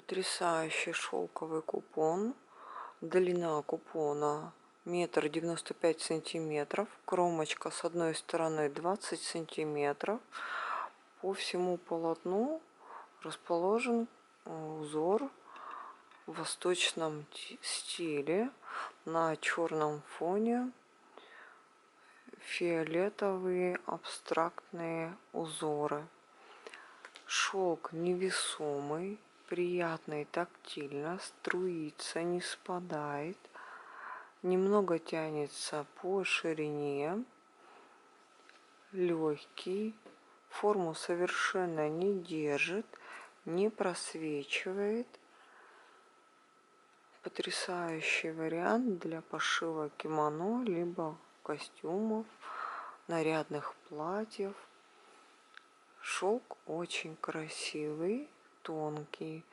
Потрясающий шелковый купон. Длина купона 1,95 м. Кромочка с одной стороны 20 сантиметров. По всему полотну расположен узор в восточном стиле на черном фоне. Фиолетовые абстрактные узоры. Шелк невесомый, приятный тактильно, струится, не спадает, немного тянется по ширине, легкий, форму совершенно не держит, не просвечивает. Потрясающий вариант для пошива кимоно, либо костюмов, нарядных платьев. Шелк очень красивый, тонкий,